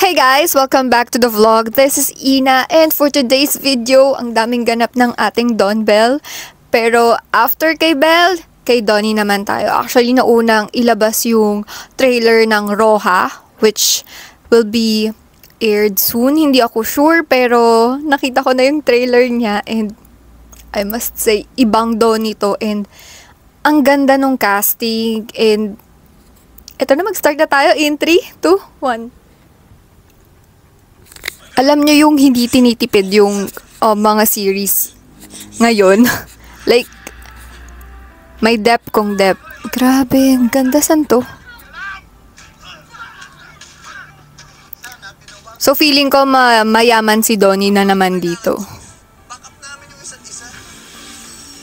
Hey guys! Welcome back to the vlog. This is Ina and for today's video, ang daming ganap ng ating Don Bell. Pero after kay Bell, kay Donnie naman tayo. Actually, naunang ilabas yung trailer ng Roja, which will be aired soon. Hindi ako sure, pero nakita ko na yung trailer niya and I must say, ibang Donnie to and ang ganda nung casting and eto na, mag-start na tayo in 3, 2, 1. Alam nyo yung hindi tinitipid yung mga series ngayon. Like, may depth kong depth. Grabe, ang ganda san to. So, feeling ko mayaman si Donnie na naman dito.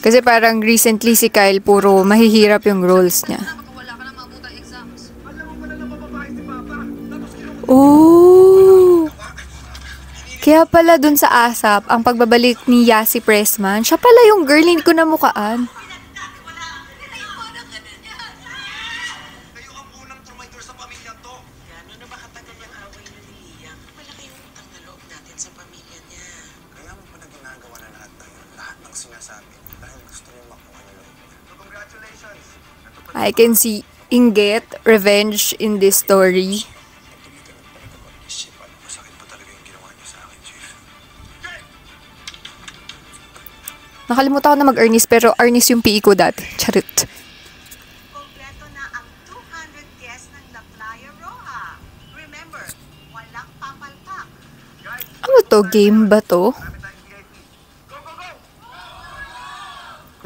Kasi parang recently si Kyle, puro mahihirap yung roles niya. Oh! Kaya pala dun sa ASAP, ang pagbabalik ni Yasi Pressman, siya pala yung girl, hindi ko namukaan. Kayo ang unang trumaitor sa pamilya to. Gano'n na ba katagal yung away ni Liam? Malaki yung utang na loob natin sa pamilya niya. Kaya mo pa na ginagawa na lahat ng sinasabi dahil gusto niyo makuha ng loob niya. So congratulations! I can see inggit, revenge in this story. Nakalimutan ko na mag-Ernest pero Ernest yung PE ko dati. Charot. Kompleto na ang 200 guests ng La Playa Roja. Remember, walang papalpak. Ano to? Game ba to?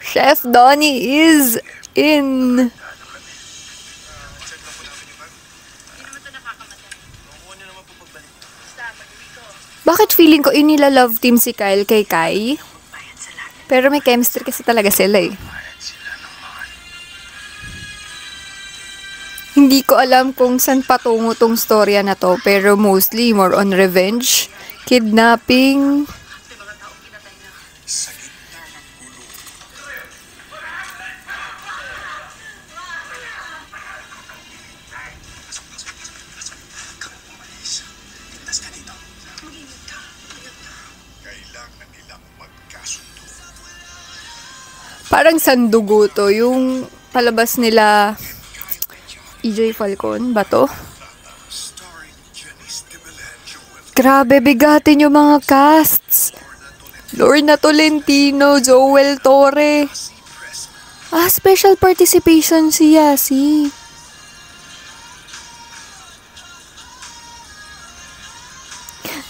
Chef Donnie is in. Bakit feeling ko inila-love team si Kyle kay Kai? Pero may chemistry kasi talaga sila eh. Hindi ko alam kung saan patungo tong storya na to, pero mostly more on revenge, kidnapping. Parang sandugo to, yung palabas nila EJ Falcon ba to? Grabe, bigatin yung mga casts. Lorna Tolentino, Joel Torre. Special participation si Yasi.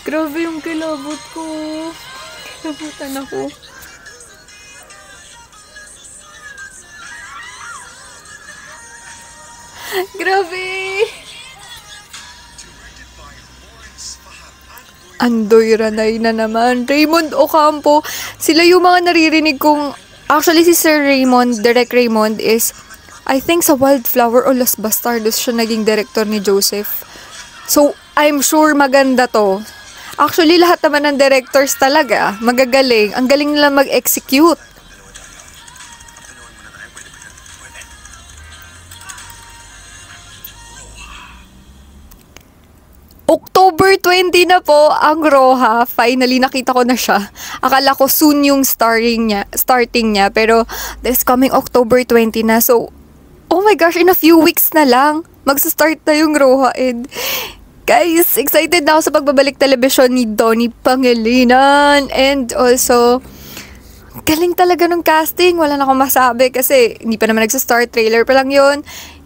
Grabe yung kilabot ko. Kilabutan ako. Grabe! Andoy Ranay na naman. Raymond Ocampo. Sila yung mga naririnig kong... Actually, si Sir Raymond, Direct Raymond is... I think sa Wildflower o Los Bastardos siya naging director ni Joseph. So, I'm sure maganda to. Actually, lahat naman ng directors talaga. Magagaling. Ang galing nila mag-execute. October 20 na po ang Roja. Finally, nakita ko na siya. Akala ko soon yung starting niya. Pero this coming October 20 na. So, oh my gosh, in a few weeks na lang, magsa-start na yung Roja. And guys, excited na ako sa pagbabalik telebisyon ni Donnie Pangilinan. And also, galing talaga ng casting. Wala na akong masabi kasi hindi pa naman nagsa-start, trailer pa lang yun.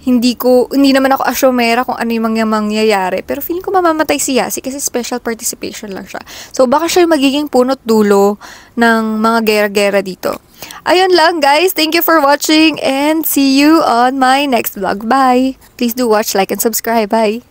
Hindi naman ako asyomera kung ano yung mangyayari. Pero feeling ko mamamatay si Yasi kasi special participation lang siya. So, baka siya yung magiging punot dulo ng mga gera-gera dito. Ayun lang, guys. Thank you for watching and see you on my next vlog. Bye! Please do watch, like, and subscribe. Bye!